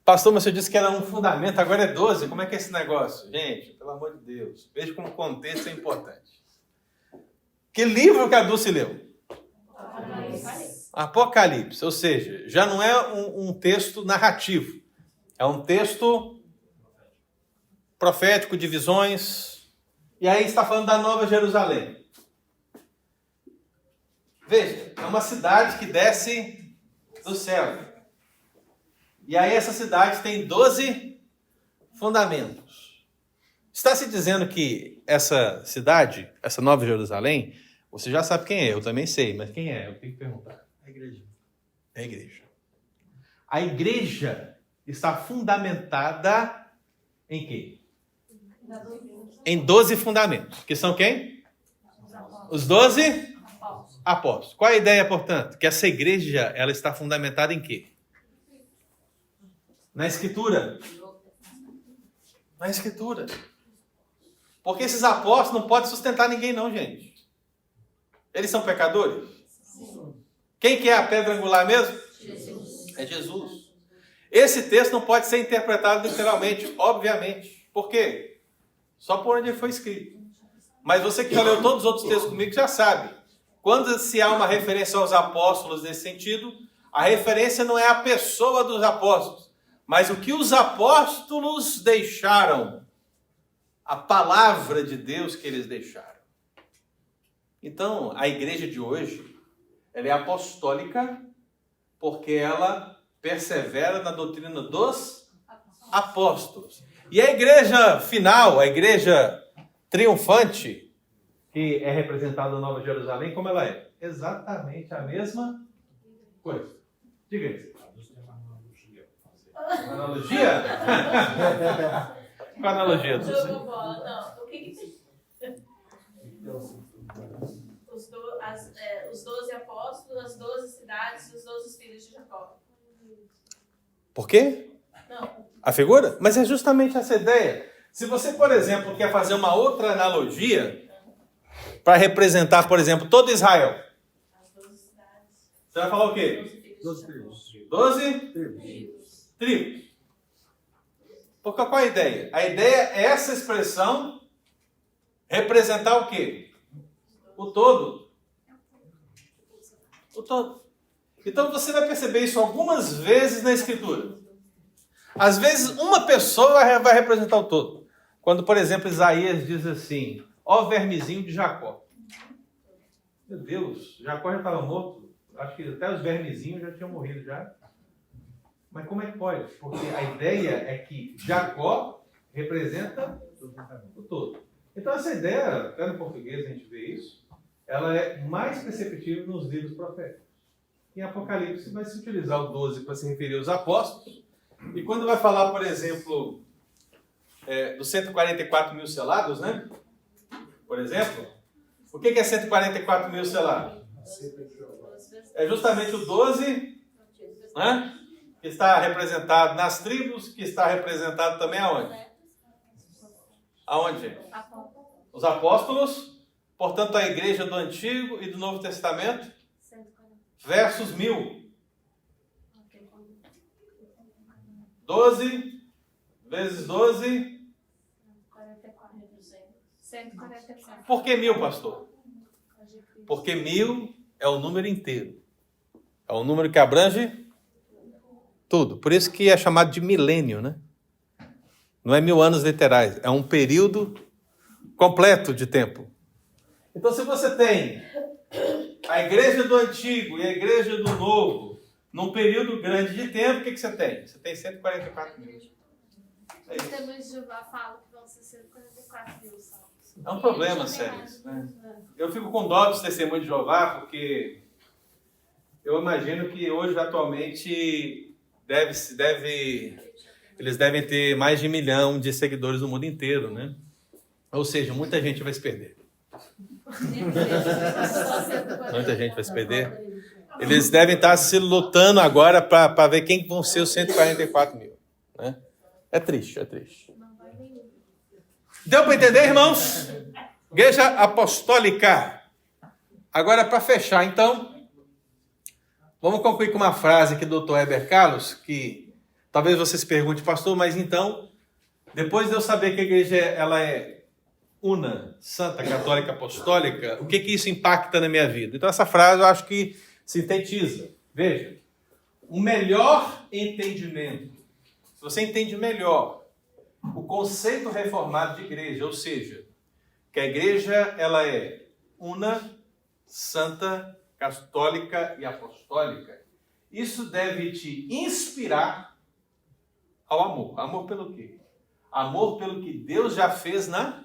[SPEAKER 1] Pastor, mas você disse que era um fundamento, agora é 12. Como é que é esse negócio? Gente, pelo amor de Deus, veja como o contexto é importante. Que livro que a Dulce leu? Apocalipse, ou seja, já não é um texto narrativo, é um texto profético de visões, e aí está falando da Nova Jerusalém. Veja, é uma cidade que desce do céu, e aí essa cidade tem 12 fundamentos. Está se dizendo que essa cidade, essa Nova Jerusalém, você já sabe quem é, eu também sei, mas quem é? Eu tenho que perguntar.
[SPEAKER 4] A igreja.
[SPEAKER 1] É a igreja. A igreja está fundamentada em quê? Em 12 fundamentos. Que são quem? Os 12 apóstolos. Qual é a ideia, portanto? Que essa igreja ela está fundamentada em quê? Na Escritura. Na Escritura. Porque esses apóstolos não podem sustentar ninguém não, gente. Eles são pecadores? Sim. Quem que é a pedra angular mesmo? Jesus. É Jesus. Esse texto não pode ser interpretado literalmente, obviamente. Por quê? Só por onde ele foi escrito. Mas você que já leu todos os outros textos comigo já sabe. Quando se há uma referência aos apóstolos nesse sentido, a referência não é a pessoa dos apóstolos, mas o que os apóstolos deixaram. A palavra de Deus que eles deixaram. Então, a igreja de hoje, ela é apostólica porque ela persevera na doutrina dos apóstolos. E a igreja final, a igreja triunfante, que é representada na Nova Jerusalém, como ela é? Exatamente a mesma coisa. Diga isso. Analogia? Qual a analogia?
[SPEAKER 8] Jogou bola. Não, o que tem? Os 12 apóstolos, as 12 cidades e os 12 filhos de Jacó.
[SPEAKER 1] Por quê?
[SPEAKER 8] Não.
[SPEAKER 1] A figura? Mas é justamente essa ideia. Se você, por exemplo, quer fazer uma outra analogia, para representar, por exemplo, todo Israel? Você vai falar o quê?
[SPEAKER 4] 12 tribos.
[SPEAKER 1] 12 tribos. Porque qual é a ideia? A ideia é essa expressão representar o quê? O todo. O todo. Então você vai perceber isso algumas vezes na Escritura. Às vezes uma pessoa vai representar o todo. Quando, por exemplo, Isaías diz assim: ó vermezinho de Jacó. Meu Deus, Jacó já estava morto. Acho que até os vermezinhos já tinham morrido já. Mas como é que pode? Porque a ideia é que Jacó representa o todo. Então essa ideia, até no português a gente vê isso, ela é mais perceptível nos livros proféticos. Em Apocalipse vai se utilizar o 12 para se referir aos apóstolos. E quando vai falar, por exemplo, dos 144 mil selados, né? Por exemplo, o que é 144 mil selados? É justamente o 12, né? Que está representado nas tribos, que está representado também aonde? Aonde? Os apóstolos, portanto a igreja do Antigo e do Novo Testamento, versus 1000. 12 vezes 12. 144. Por que 1000, pastor? Porque 1000 é o número inteiro. É um número que abrange tudo. Por isso que é chamado de milênio, né? Não é 1000 anos literais. É um período completo de tempo. Então, se você tem a igreja do Antigo e a igreja do Novo num período grande de tempo, o que você tem? Você tem 144 mil.
[SPEAKER 5] Os testemunhos de Jeová falam que vão ser 144 mil salvos.
[SPEAKER 1] É um problema sério, né? Eu fico com dó dos testemunhos de Jeová, porque eu imagino que hoje, atualmente, eles devem ter mais de 1 milhão de seguidores no mundo inteiro, né? Ou seja, muita gente vai se perder. Muita gente vai se perder. Eles devem estar se lutando agora para ver quem vão ser os 144 mil. Né? É triste, é triste. Deu para entender, irmãos? Igreja apostólica. Agora, para fechar, então, vamos concluir com uma frase aqui do Dr. Heber Carlos, que talvez você se pergunte, pastor, mas então, depois de eu saber que a igreja ela é una, santa, católica, apostólica, o que isso impacta na minha vida? Então, essa frase eu acho que sintetiza. Veja, o melhor entendimento, se você entende melhor o conceito reformado de igreja, ou seja, que a igreja ela é una, santa, católica e apostólica, isso deve te inspirar ao amor. Amor pelo quê? Amor pelo que Deus já fez na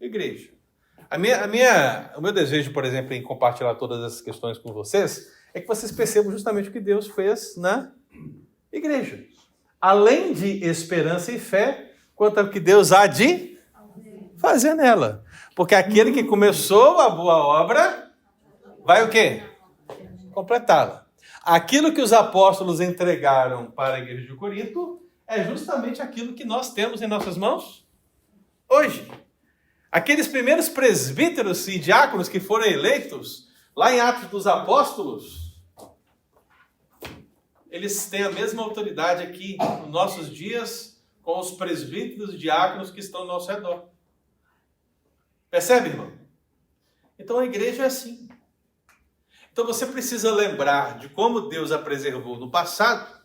[SPEAKER 1] igreja. O meu desejo, por exemplo, em compartilhar todas essas questões com vocês, é que vocês percebam justamente o que Deus fez na igreja. Além de esperança e fé, quanto ao que Deus há de fazer nela. Porque aquele que começou a boa obra, vai o quê? Completá-la. Aquilo que os apóstolos entregaram para a igreja de Corinto é justamente aquilo que nós temos em nossas mãos hoje. Aqueles primeiros presbíteros e diáconos que foram eleitos lá em Atos dos Apóstolos, eles têm a mesma autoridade aqui nos nossos dias com os presbíteros e diáconos que estão ao nosso redor. Percebe, irmão? Então a igreja é assim. Então você precisa lembrar de como Deus a preservou no passado,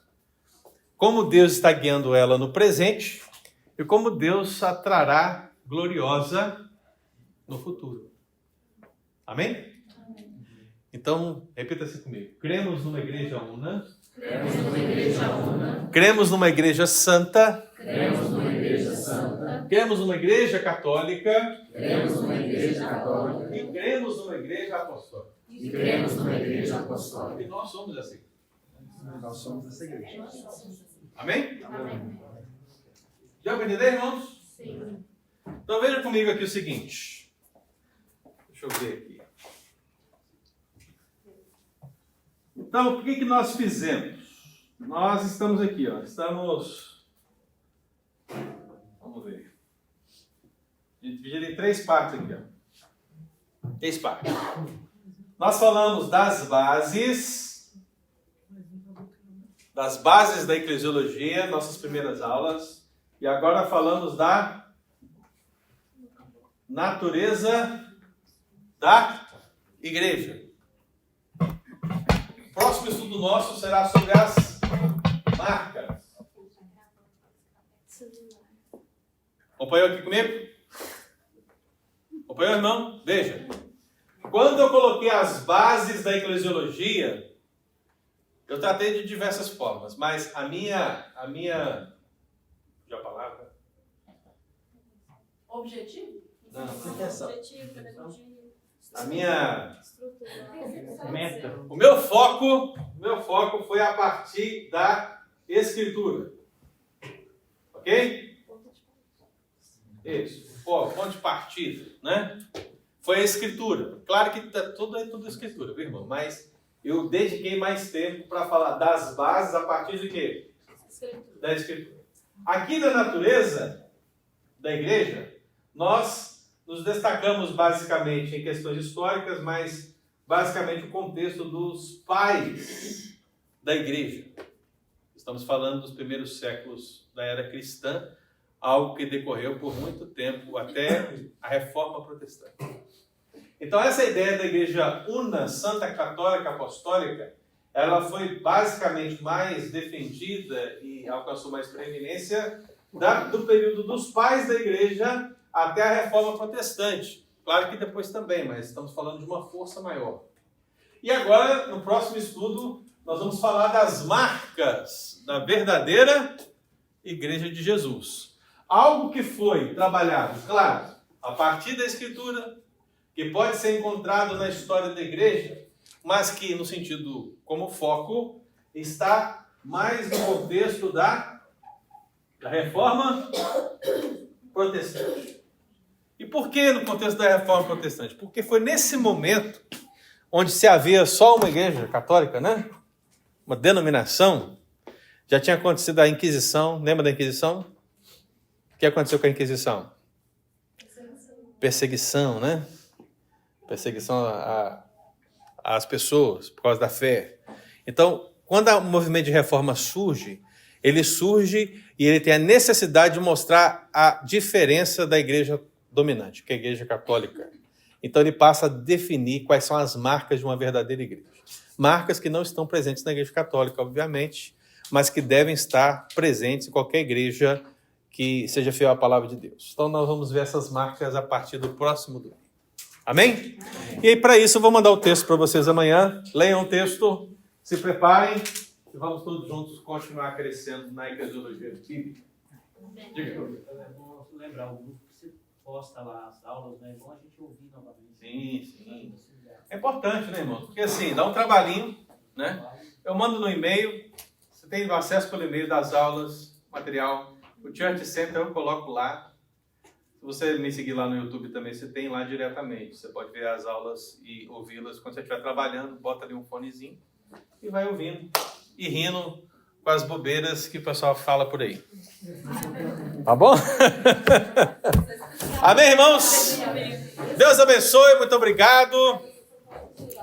[SPEAKER 1] como Deus está guiando ela no presente e como Deus a trará gloriosa no futuro. Amém? Então, repita-se comigo. Cremos numa igreja una.
[SPEAKER 2] Cremos numa igreja una.
[SPEAKER 1] Cremos numa igreja santa.
[SPEAKER 2] Cremos numa igreja santa.
[SPEAKER 1] Cremos numa igreja católica.
[SPEAKER 2] Cremos numa igreja católica.
[SPEAKER 1] E cremos numa igreja apostólica.
[SPEAKER 2] E cremos numa igreja apostólica.
[SPEAKER 1] E nós somos assim.
[SPEAKER 4] Nós somos essa igreja.
[SPEAKER 1] Amém?
[SPEAKER 5] Amém.
[SPEAKER 1] Já para entender, irmãos?
[SPEAKER 5] Sim.
[SPEAKER 1] Então veja comigo aqui o seguinte. Deixa eu ver aqui. Então, o que nós fizemos? Nós estamos aqui, ó. Estamos... Vamos ver. Dividido em 3 partes aqui, ó. Fez parte. Nós falamos das bases da eclesiologia, nossas primeiras aulas, e agora falamos da natureza da igreja. O próximo estudo nosso será sobre as marcas. Acompanhou aqui comigo? Acompanhou, irmão? Veja. Quando eu coloquei as bases da eclesiologia, eu tratei de diversas formas, mas a minha já a palavra?
[SPEAKER 7] Objetivo?
[SPEAKER 1] Não,
[SPEAKER 5] Objetivo, pedagogia.
[SPEAKER 1] a minha
[SPEAKER 5] Meta.
[SPEAKER 1] O meu foco foi a partir da Escritura. Ok? Isso. Ponto de partida, né? Foi a Escritura. Claro que tudo é tudo Escritura, viu, irmão? Mas eu dediquei mais tempo para falar das bases a partir de quê? Da Escritura. Aqui na natureza da igreja, nós nos destacamos basicamente em questões históricas, mas basicamente o contexto dos pais da igreja. Estamos falando dos primeiros séculos da era cristã, algo que decorreu por muito tempo, até a Reforma Protestante. Então essa ideia da igreja una, santa, católica, apostólica, ela foi basicamente mais defendida e alcançou mais preeminência do período dos pais da igreja até a Reforma Protestante. Claro que depois também, mas estamos falando de uma força maior. E agora, no próximo estudo, nós vamos falar das marcas da verdadeira Igreja de Jesus. Algo que foi trabalhado, claro, a partir da Escritura, que pode ser encontrado na história da igreja, mas que, no sentido como foco, está mais no contexto da Reforma Protestante. E por que no contexto da Reforma Protestante? Porque foi nesse momento onde se havia só uma igreja católica, né? Uma denominação. Já tinha acontecido a Inquisição. Lembra da Inquisição? O que aconteceu com a Inquisição? Perseguição, né? Perseguição às pessoas por causa da fé. Então, quando o movimento de reforma surge, ele surge e ele tem a necessidade de mostrar a diferença da igreja dominante, que é a igreja católica. Então, ele passa a definir quais são as marcas de uma verdadeira igreja. Marcas que não estão presentes na igreja católica, obviamente, mas que devem estar presentes em qualquer igreja que seja fiel à palavra de Deus. Então, nós vamos ver essas marcas a partir do próximo domingo. Amém? E aí, para isso, eu vou mandar o texto para vocês amanhã. Leiam o texto, se preparem e vamos todos juntos continuar crescendo na eclesiologia bíblica. Diga.
[SPEAKER 11] É bom lembrar o grupo que você posta lá as aulas, né? É bom a gente ouvir novamente.
[SPEAKER 1] Sim. É importante, né, irmão? Porque assim, dá um trabalhinho, né? Eu mando no e-mail, você tem acesso pelo e-mail das aulas, material. O Church Center eu coloco lá. Se você me seguir lá no YouTube também, você tem lá diretamente. Você pode ver as aulas e ouvi-las. Quando você estiver trabalhando, bota ali um fonezinho e vai ouvindo e rindo com as bobeiras que o pessoal fala por aí. Tá bom? Amém, irmãos? Deus abençoe, muito obrigado.